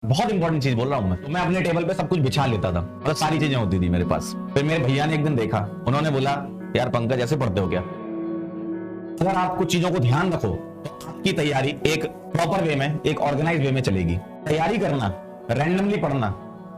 बहुत इंपॉर्टेंट चीज बोल रहा हूँ मैं। तो मैं अपने टेबल पे सब कुछ बिछा लेता था, मतलब सारी चीजें होती थी मेरे पास। फिर मेरे भैया ने एक दिन देखा, उन्होंने बोला यार पंकज ऐसे पढ़ते हो क्या? अगर आप कुछ चीजों को ध्यान रखो तो आपकी तैयारी एक प्रॉपर वे में, एक ऑर्गेनाइज वे में चलेगी। तैयारी करना, रैंडमली पढ़ना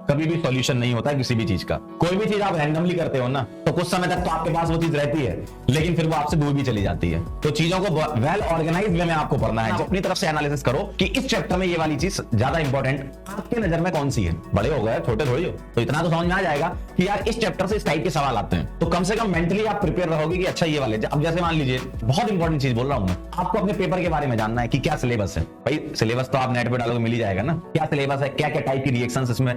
कभी भी सॉल्यूशन नहीं होता है किसी भी चीज का। कोई भी चीज आप रैंडमली करते हो ना, तो कुछ समय तक तो आपके पास वो चीज रहती है, लेकिन फिर वो आपसे दूर भी चली जाती है। तो चीजों को वेल ऑर्गेनाइज वे में आपको पढ़ना है। अपनी तरफ से एनालिसिस करो कि इस चैप्टर में ये वाली चीज ज्यादा इंपॉर्टेंट आपके नजर में कौन सी है। बड़े हो गए, छोटे थोड़ी हो, तो इतना तो समझ में आ जाएगा कि यार इस चैप्टर से इस टाइप के सवाल आते हैं। तो कम से कम मेंटली आप प्रिपेयर रहोगे कि अच्छा ये वाले। अब जैसे मान लीजिए, बहुत इंपॉर्टेंट चीज बोल रहा हूं मैं, आपको अपने पेपर के बारे में जानना है कि क्या सिलेबस है। भाई सिलेबस तो आप नेट पे डालोगे मिल ही जाएगा ना, क्या सिलेबस है, क्या क्या टाइप की रिएक्शंस इसमें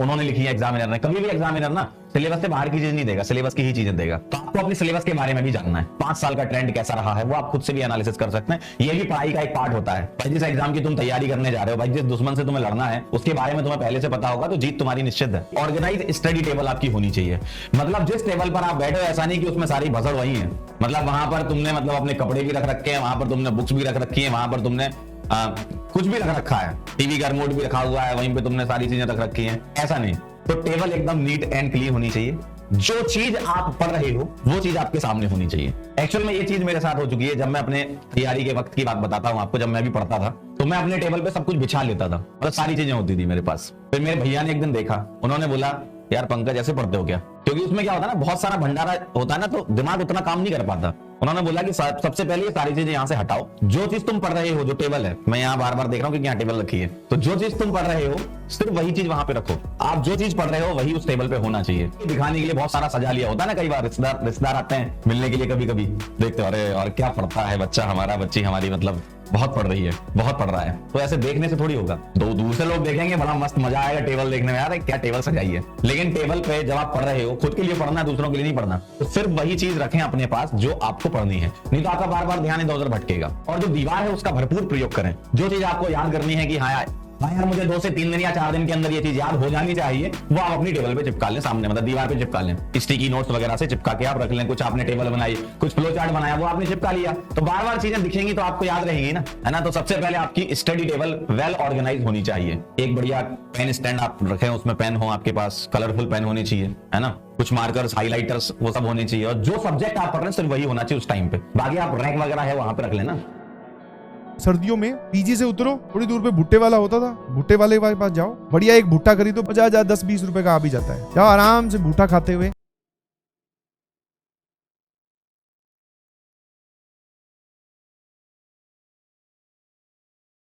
उन्होंने लिखी है एग्जामिनर ने। कभी भी एग्जामिनर ना सिलेबस से बाहर की चीज नहीं देगा, सिलेबस की ही चीजें देगा। तो आपको अपने सिलेबस के बारे में भी जानना है। 5 साल का ट्रेंड कैसा रहा है वो आप खुद से भी एनालिसिस कर सकते हैं। ये भी पढ़ाई का एक पार्ट होता है। भाई जिस एग्जाम की तुम तैयारी करने जा रहे हो, भाई जिस दुश्मन से तुम्हें लड़ना है उसके बारे में तुम्हें पहले से पता होगा, तो जीत तुम्हारी निश्चित है। ऑर्गेनाइज स्टडी टेबल आपकी होनी चाहिए। मतलब जिस टेबल पर आप बैठे हो ऐसा नहीं कि उसमें सारी भसड़ वही है। मतलब वहां पर तुमने मतलब अपने कपड़े भी रख रखे हैं, वहां पर तुमने बुक्स भी रख रखी है, वहां पर तुमने कुछ भी रख रखा है, टीवी का रिमोट भी रखा हुआ है, वहीं पे तुमने सारी चीजें रख रखी हैं। ऐसा नहीं। तो टेबल एकदम नीट एंड क्लीन होनी चाहिए। जो चीज आप पढ़ रहे हो वो चीज आपके सामने होनी चाहिए। एक्चुअल में ये चीज मेरे साथ हो चुकी है। जब मैं अपने तैयारी के वक्त की बात बताता हूँ आपको, जब मैं भी पढ़ता था तो मैं अपने टेबल पे सब कुछ बिछा लेता था, मतलब सारी चीजें होती थी मेरे पास। फिर मेरे भैया ने एक दिन देखा, उन्होंने बोला यार पंकज ऐसे पढ़ते हो क्या? क्योंकि उसमें क्या होता है ना, बहुत सारा भंडारा होता है ना, तो दिमाग उतना काम नहीं कर पाता। उन्होंने बोला कि सबसे पहले ये सारी चीजें यहाँ से हटाओ। जो चीज तुम पढ़ रहे हो, जो टेबल है, मैं यहाँ बार बार देख रहा हूँ कि यहाँ टेबल रखी है, तो जो चीज तुम पढ़ रहे हो सिर्फ वही चीज वहां पे रखो। आप जो चीज पढ़ रहे हो वही उस टेबल पे होना चाहिए। दिखाने के लिए बहुत सारा सजा लिया होता है ना, कई बार रिश्तेदार आते हैं मिलने के लिए, कभी कभी देखते हो अरे और क्या पढ़ता है बच्चा हमारा, बच्ची हमारी, मतलब बहुत पढ़ रही है, बहुत पढ़ रहा है। तो ऐसे देखने से थोड़ी होगा। दो दूसरे लोग देखेंगे, बड़ा मस्त मजा आएगा टेबल देखने में, यार क्या टेबल सजाई है। लेकिन टेबल पे जब आप पढ़ रहे हो, खुद के लिए पढ़ना है, दूसरों के लिए नहीं पढ़ना, तो सिर्फ वही चीज रखें अपने पास जो आपको पढ़नी है। नहीं तो आपका बार बार ध्यान इधर उधर भटकेगा। और जो दीवार है उसका भरपूर प्रयोग करें। जो चीज आपको याद करनी है कि हाँ यार मुझे 2 से 3 दिन या 4 दिन के अंदर ये चीज याद हो जानी चाहिए, वो आप अपनी टेबल पे चिपका लें, सामने मतलब दीवार पे चिपका लें। स्टिकी नोट्स वगैरह से चिपका के आप रख लें। कुछ आपने टेबल बनाई, कुछ फ्लो चार्ट बनाया, वो आपने चिपका लिया, तो बार बार चीजें दिखेंगी तो आपको याद रहेगी ना, है ना। तो सबसे पहले आपकी स्टडी टेबल वेल ऑर्गेनाइज होनी चाहिए। एक बढ़िया पेन स्टैंड आप रखें, उसमें पेन हो आपके पास, कलरफुल पेन होनी चाहिए, है ना। कुछ मार्कर्स, हाइलाइटर्स, वो सब होने चाहिए। और जो सब्जेक्ट आप पढ़ रहे हैं सिर्फ वही होना चाहिए उस टाइम पे। बाकी आप रैंक वगैरह है वहां पे रख लेना। सर्दियों में पीजी से उतरो, थोड़ी दूर पे भुट्टे वाला होता था, भुट्टे वाले के पास जाओ, बढ़िया एक भुट्टा खरीदो, 50 10 20 रुपए का आ भी जाता है। जाओ आराम से भुट्टा खाते हुए